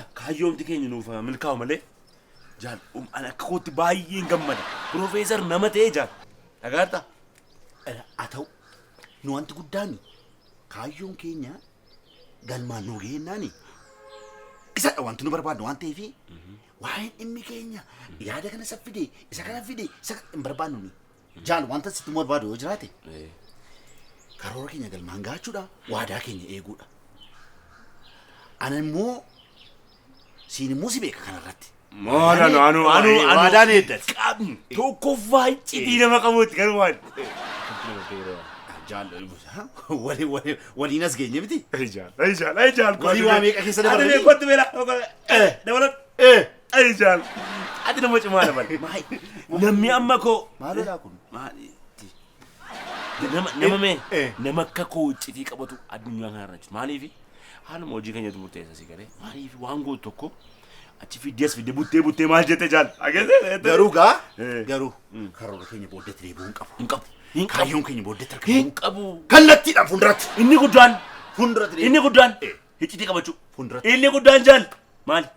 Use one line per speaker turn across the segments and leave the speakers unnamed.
ila kaayyoom tikeenyu nuuf milkaa'u malee jaal ana akkootti baay'een gammada Profeesar nama ta'ee jaal dhagaarta
ata'u nu wanti guddaani kaayyoon keenya galmaan nu geennaani isa wanti nu barbaadnu waan ta'eef waa'een dhimmi keenya yaada kana saffide isa kana fide isa hin barbaadnu ni jaal wanta sitti barbaadu yoo jiraate karoora keenya galmaan gaachuudha waadaa keenya eeguudha ana immoo siin immoo si beeka kanarratti
anu
waadaan eeddati
qabni tokkoffaa iccitii nama qabuutti garuu
jaal waliin as geenye miti
jaal
walii waa meeqa keessa dabarre
ati kottu beela dabalat jaal ati nama cimaa dabal namni amma koo
maalodhaa kun
nama akka koo iccitii qabatu addunyaa kanarra jiru maaliif haaluma hojii keenyatu murteessa si galee maaliif waan gootu tokko achi fiddees fidde buttee maal jette jaal
garuu karoora keenya booddeetti deebi'uu hin qabu kaayyoon keenya booddeetti argamu
hin qabu
kallattiidhaan fuulduratti
inni guddaan iccitii qabachuu
fuulduratti
inni guddaan jaal maali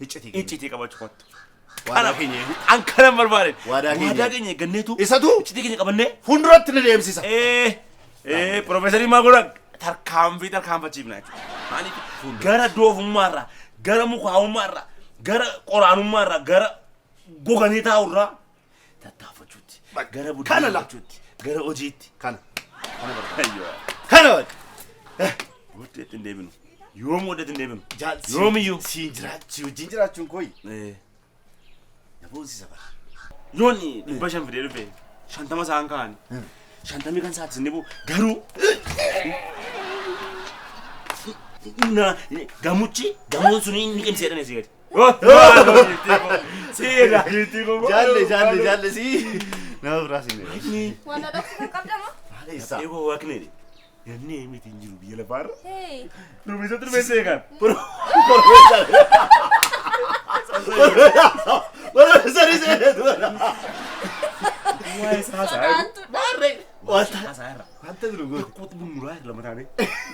iccitii qabachuu kottu
waadaa keenya eegu
an kana barbaade
waadaa
keenya eegganneetu
isatu
iccitii keenya qabannee
fuulduratti ni deemsisa
Profeesarii maa godhan tarkaanfachiifna maaliif gara doofummaarraa gara mukaa'ummaarraa gara qoraanummaarraa gara goganii taa'urraa tattaafachuutti gara buddeefachuutti gara hojiitti
kana
wajjin hin deebinu yoom wajjin hin deebinu
jaal
yoomiyyuu
siin wajjin jiraachuun kooyi na boonsisa bara
yoonni 500 fidee dhufe 50 isaan kaa'ani 50 kan saatis inni garuu gamuun suni inni qinseedhan asii gadi
jaalle si nama biraa siin
Wala dhoksa qabdama.
isa
eegoo waaqneedhe namni miti hin jiru biyya lafaarra dubbisa turbeessee kan
Profeesar
waa'ee saasaa
wanta duru goote
akkootti bunnuraa lama taane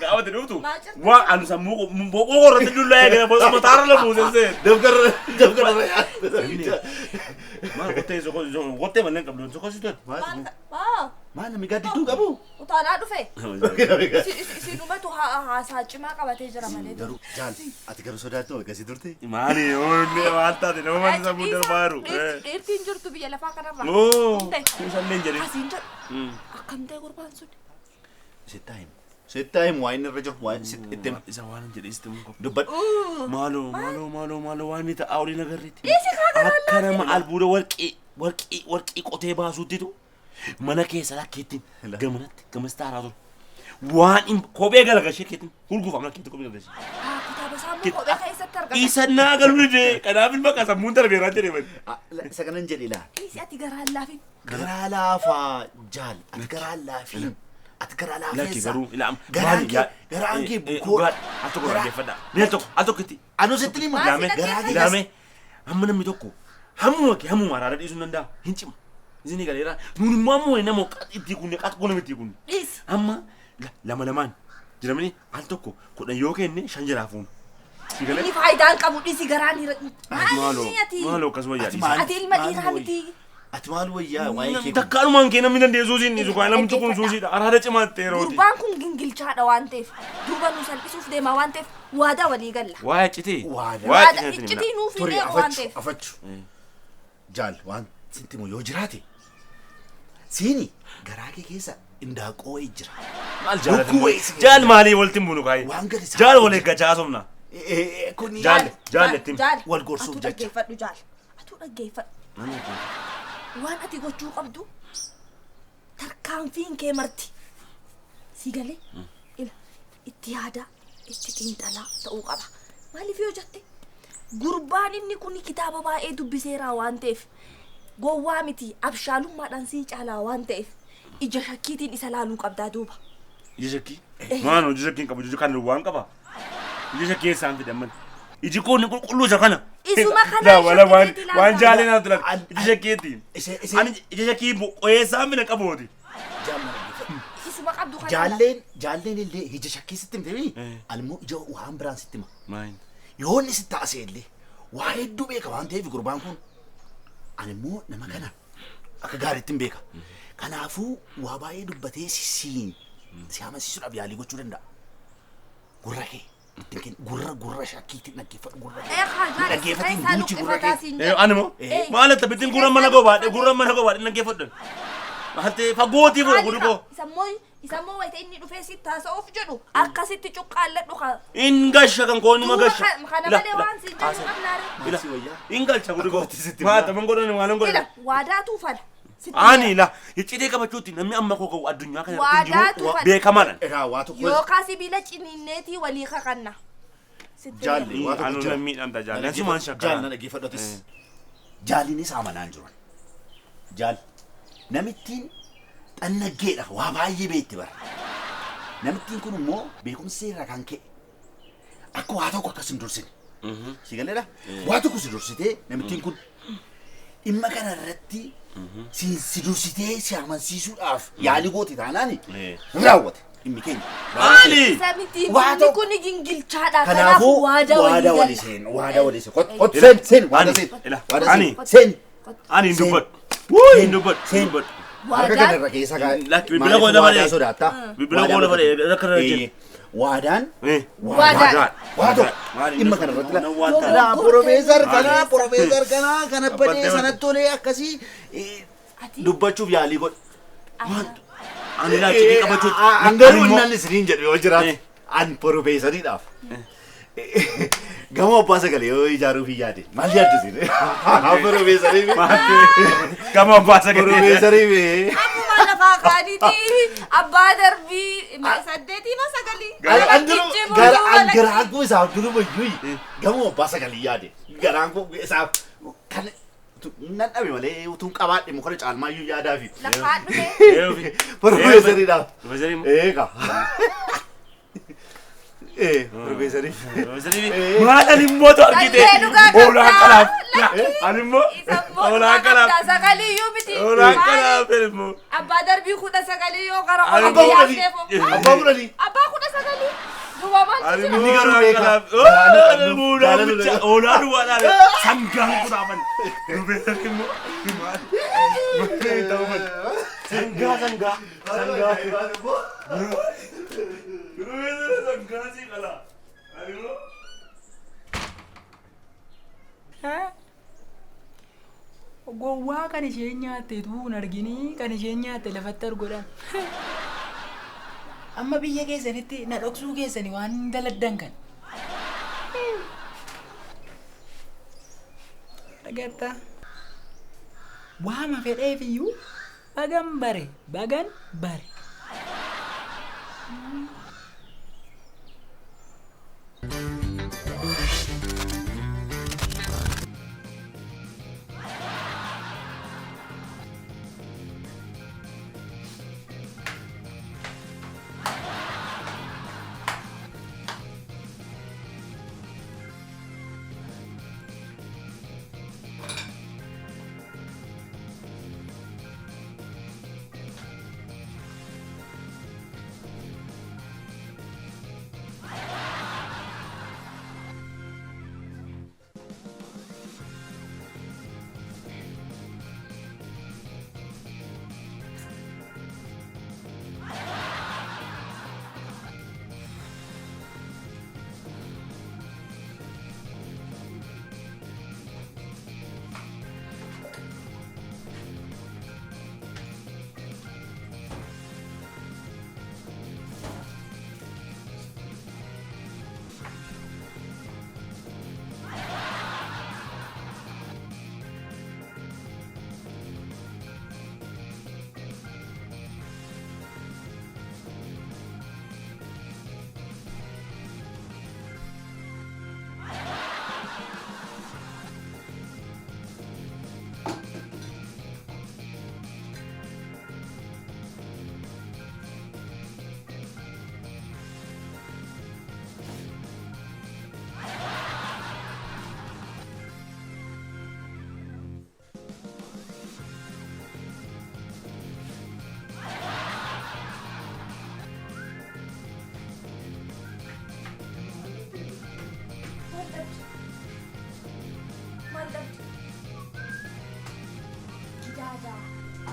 gaafate dhuftu waan anu sammuu boqoo irratti dullaa eegale mataarra la buusensee
dabgara
maal qottee malleen qabdu soko sitan
maal namni gaaddiduu qabu
Utaanaa dhufe. Si dhumatu haasaa cimaa qabatee jira malee.
garuu jaal ati garuu sodaattu akkasii turte
maali oonne waan taate nama manni sammuu darbaaru
Dheertiin jirtu biyya lafaa kanarra.
kuusalleen jedhe
Asiin jedhu. Akkam ta'e gurbaan sun.
sittaa himu waa inni irra jiru waa itti hima
isa waan jedhe isti mun
dubbadhu
maaloo waan ni ta'a olii nagarreetti
Dhiisi kaagaraa
akka nama albuuda warqii qotee baasuuttitu mana keessa lakkeettiin gamanatti gamas taaraa ture waan kophee galagashee keettiin hulguufaam lakkeetti kophee galagashee
kitaaba sammuu kophee keessatti argama.
isa naa galuu dide kanaaf ilma qasa muun darbeeraa jedhe bani
isa kanan jedhe laa
Dhiisi ati garaan laafin.
garaa laafaa jaal ati garaa laafin ati garaa
lakki
laafeessa
garuu ilaam
garaan kee bukoo
al tokko dhaggeeffadha meel tokko al tokkotti
anu sitti hima
Maal si
garaa kee
ilaame hamma namni tokko hammuma araada dhiisuu hin danda'a hin cima isini galeera nuun immoo ammoo nama itti kunne qunam itti kunne
Dhiisi.
amma lama lamaan jiramni al tokko kudhan yoo kenne 5 jiraa fuun si galee
Inni faayidaan qabu dhiisi garaan hira.
maaloo akkasuma yaadisa
Ati ilma dhiiraa miti.
ati maal wayyaa waa'ee kee
takkaanumaan kee namni dandeessuu siin dhiisu kaa namni tokkoon suusiidha araada cimaa ta'eerooti
Gurbaan kun gingilchaadha waan ta'eef duuba nu salphisuuf deema waan ta'eef waadaa walii galla.
waa'ee citii
Waadaa iccitii nuuf
ture
hidhee waan ta'eef.
afachu jaal waan sitti himu yoo jiraate siini garaa kee keessa indaaqoo jira
maal jaal maalii waltin bunu kaayee
waan gadi isaa
jaal wal eeggachaa somna
kun
jaallettiin
wal gorsuuf
Atu
jecha
dhaggeeffadhu jaal. Atu dhaggeeffadhu. Waan ati gochuu qabdu tarkaanfiin kee marti. Si galee itti yaadaa itti xiinxalaa ta'uu qaba. Maaliif yoo jette gurbaan inni kun kitaaba baay'ee dubbiseeraa waan ta'eef gowwaa miti abshaalummaadhaan sii caalaa waan ta'eef ija shakkiitiin isa laaluu qabdaa duuba.
ija shakkii maano ija shakkiin qabu ija kan waan qaba ija shakkii isaan fidaman iji kun qulqulluu isa kana
Isuma kana
wala waan jaalee naa tulan ija shakkiitiin ani ija shakkii qoyeessaan bina qabooti
isuma qabdu kana.
jaalleen illee ija shakkii sitti himte almoo ija waan biraan sitti hima
maayin
yoo inni si taasise illee waa hedduu beeka waan ta'eef gurbaan kun ani immoo nama kana akka gaariitti hin beeka. Kanaafuu waa baay'ee dubbatee si amansiisuudhaaf yaalii gochuu danda'a. Gurra kee gurra shakkiitti dhaggeeffadhu gurra kee. Dhaggeeffatu guuchi gurra kee.
Ani moo maal taphittiin gurra mana gobaadhe dhaggeeffadhu. Malte fagootii boo gurgoo.
Isammoo wayita inni dhufee sitti haasa'uuf jedhu akkasitti cuqqaalladhu kaa.
In gasha kan koonuma gasha.
Kana malee waan si jedhu qabnaare.
In galcha gurgoo. Maata man godhani waan godhani.
Waadaatu fala.
Ani la iccidee qabachuutti namni amma koo ga'u addunyaa kana irratti jiru beekamaadhaan.
Egaa waa tokko
yookaan sibiila ciniinneetii walii kakanna.
Jaalli waa tokko
anu namni dhamta jaalli. Nasi maan shakkaa.
Jaalli na dhaggeeffadhotis. Jaallinis amanaan jiran. Jaalli namittiin dhannaggeedha waa baay'ee beekti bara. Namittiin kun immoo beekumsa irraa kan ka'e akka waa tokko akkas hin dursine. Si galeedha? Waa tokko si dursitee namittiin kun dhimma kana irratti si dursitee si amansiisuudhaaf yaalii gooti taanaani raawwate dhimmi keenya.
Maali?
Wanti kun gingilchaadha.
Kanaafuu waada walii seen. Kot seen.
Ani hin dubbadhu. Hin dubbadhu.
Harka kanarra keessa
Bilbila koo lafa dhee.
sodaata.
Bilbila koo lafa dhee rakka irra jiru.
Waadaan
Waadaan.
dhimma kanarratti la Profeesar kana badee sanatti tolee akkasii dubbachuuf yaalii godhe.
Ani laa cidii qabachuutti.
Hangaruu innaan isiniin jedhu yoo jiraate an Profeesariidhaaf. Gamoo abbaa sagalee yoo ijaaruuf hin yaade maal yaaddu isin? Profeesariif.
Gamoo abbaa sagalee.
Profeesariif.
Akkuma lafaa kaaniiti abbaa darbii saddeetii ma sagalii.
Garaan kun isaaf duruma iyyuu gamoo abbaa sagalee yaade. Garaan kun isaaf kan nan dhabe malee utuun qabaadhe muka caalmaa iyyuu yaadaafi.
Lafaa dhufe.
Profeesariidhaaf.
Profeesariin.
Eega. Profeesariif.
Maal ani immoo argite? Oolaa kanaaf. Ani immoo oolaa kanaaf.
Sagalii iyyuu miti.
Oolaa kanaaf immoo.
Abbaa darbii 19 yoo gara
Abbaa kudhanii.
Abbaa 19. Duuba maal
Ani
jedhu?
immoo oolaa kanaaf. Oolaa bicha oolaa duwwaadhaan sangaan kudhaaman. Profeesariin immoo maal ta'uu malee. Sangaa.
Gowwaa kan isheen nyaatte tuun arginii kan isheen nyaatte lafatti arguudhaan. Amma biyya keessanitti na dhoksuu keessanii waan daladdan kan. Dhagartaa. Waama fedheefiyyuu bagan bare.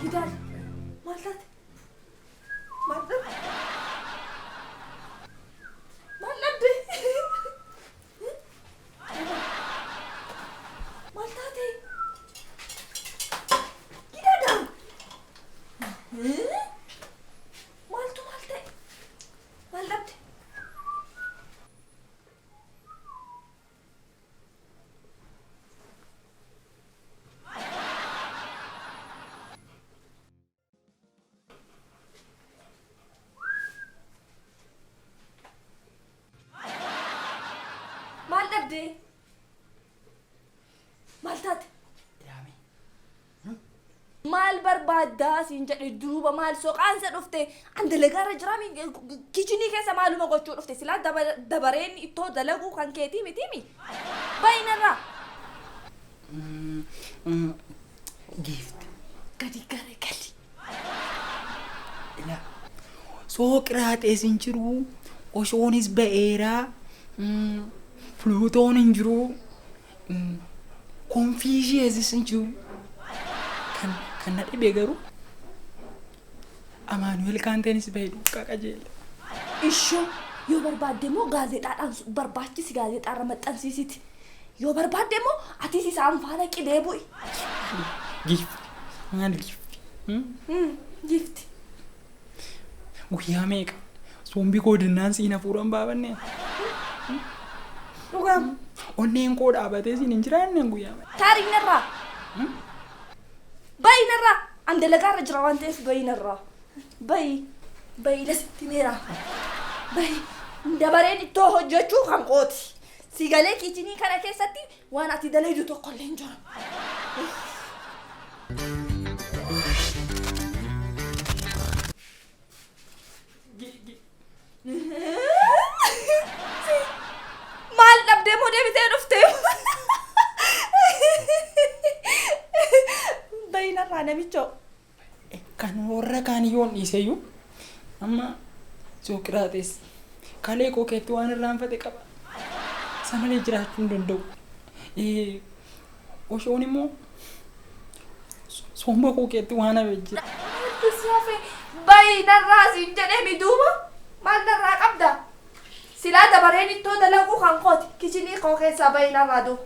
Gidaadha. Maal taate? Maal dhabde? Maal dhabde? Maal taate? Gidaadha. Maaltu maal ta'e? Maal dhabde? Maal dhabde? Maal taate? Maal barbaaddaa siin jedhe duuba maal soqaansa dhufte an dalagaarra jiraami kichinii keessa maaluma gochuu dhufte silaa dabareen ittoo dalaguu kan keetii mitiimi baay'inarraa.
Gift.
Gadi gara gali.
Ila. Sooqiraaxees hin jiru. Oshoonis ba'eeraa. Fluutoon hin jiru. Konfiishiyeesis hin jiru. Kan na dhibee garuu Amaanu'eel Kaanteenis bahee duukaa qajeela.
Ishoo yoo barbaadde immoo gaazexaadhaan barbaachisi gaazexaarra maxxansiisiti. Yoo barbaadde immoo atis isaan faana qidee bu'i.
Gift. Maal gift?
Gift.
Guyyaa meeqa? Sombii koo dinnaan siin hafuuran baafannee.
Dhugaam.
Onneen koo dhaabatee siin hin jiraanne guyyaa meeqa?
Taariiknarraa. Baay'inarraa an dalagaarra jira waan ta'eef baay'inarraa. Baay'i lasitti meera. Baay'i dabareen ittoo hojjechuu kan qooti. Sigalee kichinii kana keessatti waan ati dalaydu tokko illee hin jiru. Maal dhabdee moo deebitee dhuftee? Baay'inarraa namichoo.
Kan warra kaan yoon dhiiseyyuu amma Sooqiraaxees kalee koo keetti waan irraanfate qaba. Isa malee jiraachuu hin danda'u. Oshoon immoo somba koo keetti waan hafe jira.
Baay'inarraa siin jedhee miduuba maal narraa qabda? Silaa dabareen ittoo dalaguu kan qooti kichinii koo keessaa baay'inarraa duuba.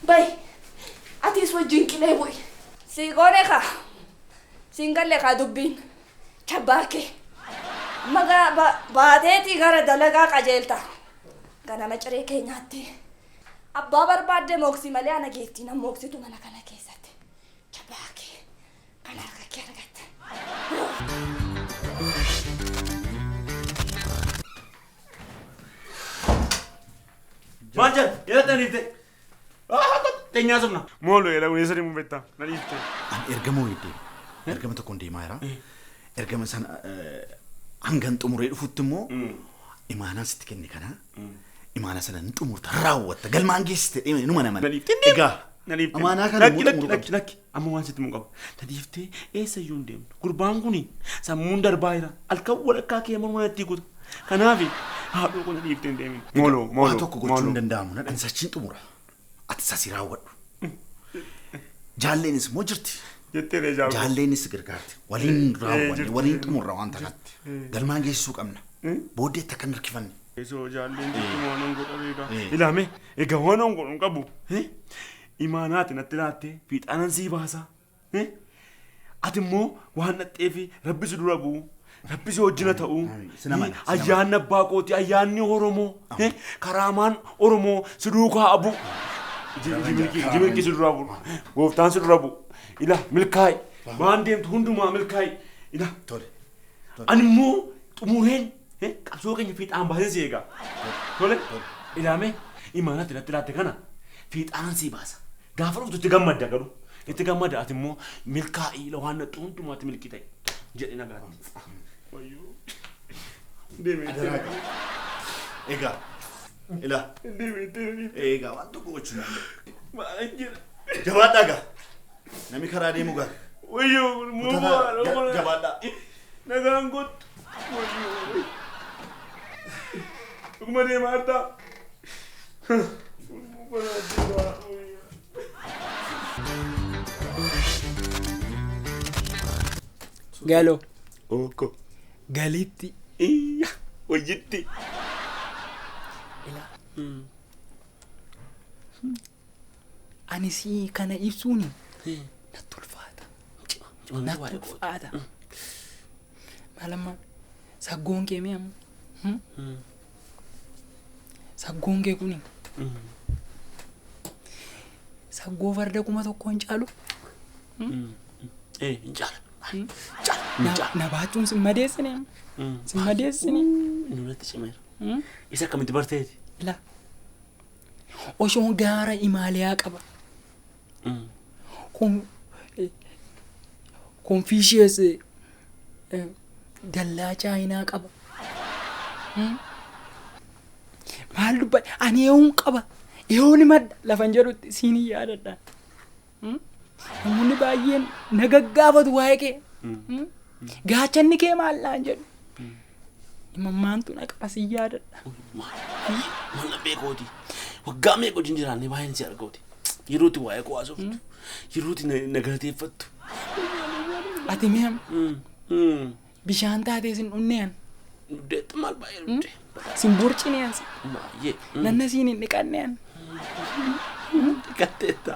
Baay'i. Atis wajjin qilee bu'i. Sii goone kaa. Siin galle kaa dubbiin. Chabbaakee. Amma baateetii gara dalagaa qajeelta. Ganama ciree keenyaatti. Abbaa barbaadde mooksii malee ana geettiin an mooksitu mana kana keessatti. Chabbaakee. Kan harka kee argatte.
Maal jedha? Yeroo dhiifte. Teenyaa sumna. Moolo jedha kun eessa deemu beektaa? Na dhiifte.
An ergama wayidee. Ergama tokkoon deemaa jira. Ergama sana hangan xumuree dhufutti immoo imaanaan sitti kenne kana imaana sana ni xumurta raawwatta galmaan geessite dhimma numa nama.
Na dhiifte. Egaa. Na dhiifte.
Amaanaa kana
lakki. Amma waan sitti mun qaba. Na dhiifte eessa iyyuu hin deemnu. Gurbaan kuni sammuun darbaa jira. Halkan walakkaa kee morma natti guuta. Kanaaf haadhoo kun na dhiifte hin deemin. Moolo.
Waa tokko gochuu hin danda'amu. Na dhansachiin xumura. Ati sasi raawwadhu. Jaalleenis moo jirti?
Jettee jaallu.
Jaalleenis gargaarti. Waliin raawwanne waliin xumurra waan kanatti. Galmaan geessisuu qabna. Booddeetti akka hin harkifanne.
Esoo jaalleen jechuun waan on godhameedha. Ilaame egaa waan on godhu qabu. Imaanaati natti laattee fiixaanan sii baasa. Ati immoo waan naxxee fi rabbi si dura bu'u. Rabbi si wajjina ta'u. Ayyaanni abbaa kooti ayyaanni Oromoo. Karaamaan Oromoo si duukaa abu. Jimirki si dura bu'u. Gooftaan si dura bu'u. Ila milkaa'e. Waan deemtu hundumaa milkaa'e. Ila. Ani immoo xumureen qabsoo keenya fiixaan baasee si eegaa. Tole. Ilaame imaanaatti natti laatte kana fiixaan sii baasa. Gaafa dhuftu itti gammadda garuu. Itti gammada ati immoo milkaa'ii ila waan naxxu hundumaatti milki ta'e. Jedhe nagaatti. Wayyoo. Deemee.
Egaa. Ila.
Deemee.
Egaa waan tokko gochuu danda'u.
Maal jira?
Jabaadhaa gaa. Nami karaa deemu gaa.
Wayyoo muummaa.
Jabaadhaa.
Nagaan kottu. Wayyoo. Dhuguma deemaa hartaa. Muummaa jira.
Galoo.
Oko.
Galitti.
Iya. Hojiitti.
Ilaa. Ani si kana ibsuuni natti ulfaata. Natti ulfaata. Maalamma saggoon kee mee amma? Saggoon kee kuni saggoo farda 1,000 hin caalu?
Hin caala.
Na baachuun sin madeessine amma? Sin madeessine?
Nurratti cimeera. Isa akkamitti barteeti?
Ilaa. Oshoon gaara Imaaliyaa qaba. Confucius dallaa Chaayinaa qaba. Maal dubba ani eewuun qaba. Eewuun madda lafan jedhutti siinii yaadadha. Namoonni baay'een na gaggaafatu waa'ee kee. Gaachanni kee maal laan jedhu. Imammaantu na qaba si yaadadha.
Mana beekooti. Waggaa meeqa wajjin jiraannee baay'een si argooti. Yerootti waa'ee koo haasoftu. Yerootti na galateeffattu.
Ati meem bishaan taatee sin dhunneen.
Dhudheetti maal baay'ee dhudhee.
Sin burcineen si.
Baay'ee.
Nanna siin hin dhiqanneen.
Dhiqatteetta.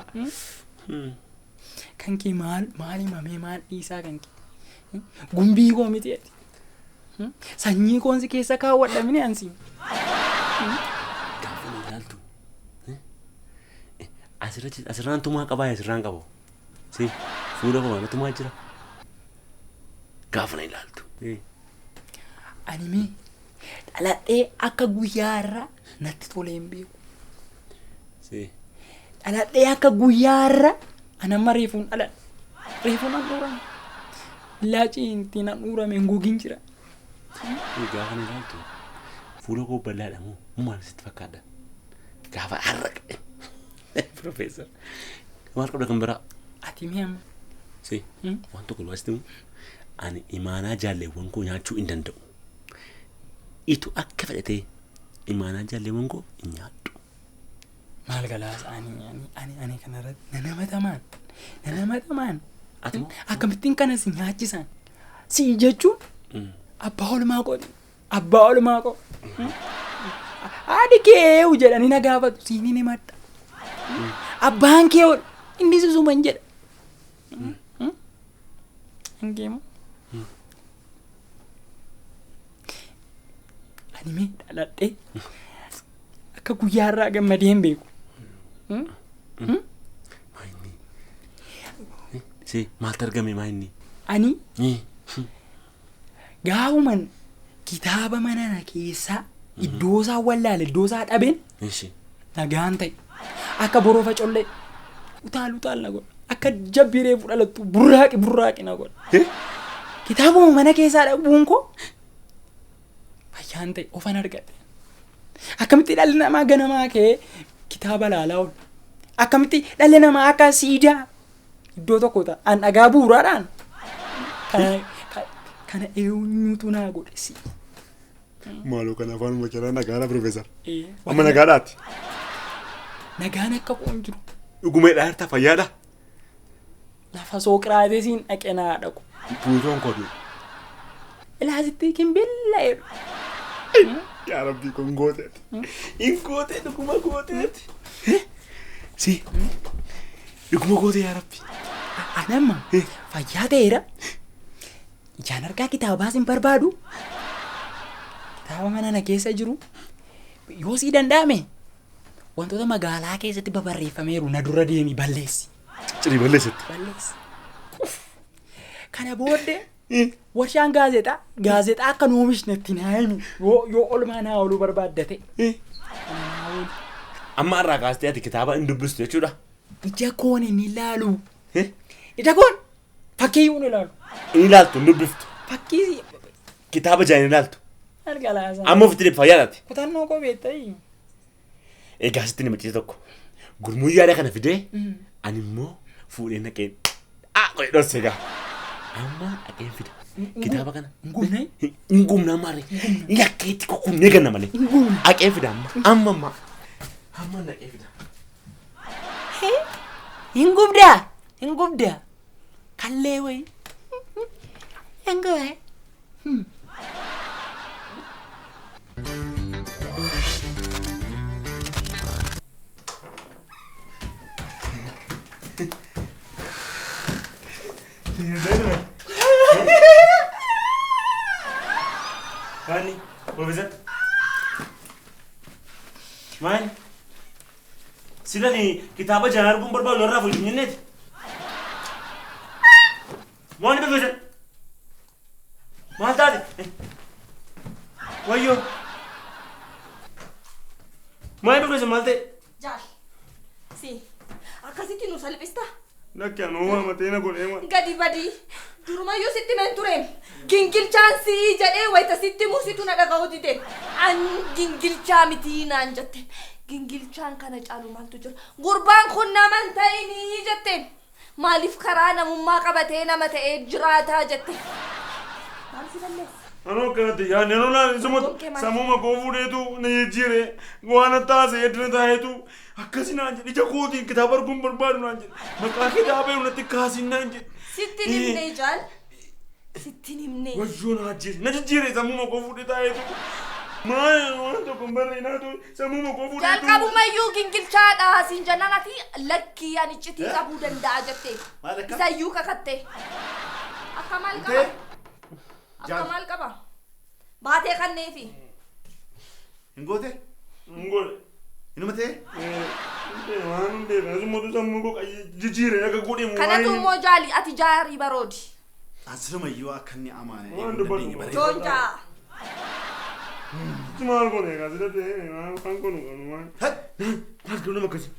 Kan kee maal himamee maal dhiisaa kan kee. Gumbii koo miti'eeti. Sanyii koonsi keessa kaawwadhamine ansi.
Gaafa na ilaaltu. Asirraan tumaa qabaa asirraan qabu. Si fuula koo mana tumaa jira. Gaafa na ilaaltu.
Ani mee dhaladhee akka guyyaarra natti tolee hin beeku.
Si.
Dhaladhee akka guyyaarra anamma reefuun dhaladha. Reefuun an dhuurame. Laacii ittiin an dhuurame hin gogin jira.
Gaafa na ilaaltu. Fuula koo bal'aadha moo maal sitti fakkaata? Gaafa harraqa. Professor. Maal qabda kan biraa?
Ati mee amma?
Si. Waan tokko luwasti ani imaanaa jaalleewwan koo nyaachuu hin danda'u. Itu akka fedhatee imaanaa jaalleewwan koo hin nyaadhu.
Maal galaas ani kanarratti nanamatamaan akkamittiin kana si nyaachisan si jechuun abbaa oolmaa qoo haadhi kee jedhanii na gaafatu siinii ni madda abbaan kee inni susuman jedha hangeemu ani mee dhaladhee akka guyyaarraa gammadee hin beeku.
Si maaltu argame maayinni?
Ani gaafuman kitaaba manana keessaa iddoo isaa wallaale iddoo isaa dhabeen nagaan ta'e akka boroofa collee utaal na godha akka jabbiree fudhalattu burraaqi na godha. Kitaabuma mana keessaa dhabuun koo fayyaan ta'e ofan argadhe. Akkamitti dhalli namaa ganamaa kee kitaaba laalaa oolu? Akkamitti dhalli namaa akka siidaa iddoo tokko ta'a an dhagaa bu'uuraadhaan kana eenyutu naa godhe si.
Maaloo kana afaan macaraa nagaadha Professor. Amma nagaadhaati.
Nagaan akka qoon jiru.
Dhugumeedha harta fayyaadha.
Lafa Sookiraateesiin dhaqe naa dhaqu.
Puusoon kooduu.
Ilaasitti kimbilla
Yaa Rabbii kun gooteeti. In gootee dhuguma gooteeti. Si. Dhuguma gootee yaa Rabbi.
Anamma fayyaa ta'eera. Ijaan argaa kitaabaas hin barbaadu. Kitaaba manana keessa jiru yoo sii danda'ame wantoota magaalaa keessatti babarreeffameeru na dura deemi balleessi.
Cirii balleessitti.
Balleessi. Kana booddee warshaan gaazexaa akka nu oomishnetti naa himi yoo olmaa naa ooluu barbaaddate.
Amma irraa kaastee ati kitaaba hin dubbistu jechuudha.
Ija koon hin ilaalu. Ija koon fakkii hin ilaalu.
Hin ilaaltu hin dubbiftu.
Fakkii
kitaaba jaan hin ilaaltu.
Argalaasaa.
Amma ofitti dhibba fayyaadhaati.
Kutannoo kophee ta'ii.
Egaa sitti namichi tokko gurmuu yaada kana fidee ani immoo fuudhee naqeen qo'ee dhorsee gaa. Amma dhaqeen fida. Kitaaba kana. Hin gumnaa maarree. Lakkeetti kokkunnee ganna malee. Dhaqeen fida amma. Amma dhaqeen fida.
Hin gubdaa. Kallee wayi. Enggak.
Kani, Professor. Maal? Silani kitaaba jaan arguun barbaadu irraa fuudhu jenneeti. Maali Professor? Maal taate? Wayyoo. Maali Professor maal ta'e?
Jaal. Si. Akkasitti nu salphista.
Lakkeen uumaa mateena godhee maal?
Gadi badii. Durumayyuu sitti men tureen. Gingilchaan si jedhee wayita sitti muusitu na dhaga'u dide. An gingilchaa miti naan jette. Gingilchaan kana caalu maaltu jira? Gurbaan kun naman ta'inii jette. Maaliif karaa namummaa qabatee nama ta'ee jiraataa jette. Maal si balleessa?
Anoo kanatti yaadne nolaa isuma sammuma koo fuudheetu na jijjiire waan taase heddina taayetu akkasi naan jedhe ija kootiin kitaaba arguun barbaadu naan jedhe maqaa kitaabee natti kaasin naan jedhe.
Sitti nimne jaal. Sitti nimne.
Wayyoo na ajjeese na jijjiire sammuma koo fuudhee taayetu maal waan tokko hin barreinaatu sammuma koo fuudheetu.
Jalqabumayyuu gingilchaadha siin jennaan ati lakkii ani iccitii qabuu danda'a jettee. Isayyuu kakattee. Akka maal qaba? Akka maal qaba? Baatee kanneefi.
Hin goote?
Hin goone.
Inuma ta'e?
Waan hundee asumatu sammuu koo jijjiire akka godhe mu.
Kanatu immoo jaali ati jaarii baroodi.
Asirumayyuu akka inni amaane.
Waan dubbatu.
Joonjaa.
Maal godhe kaasirratti maal kan kunu maal.
Hak!
Maal kunu nama akkasii.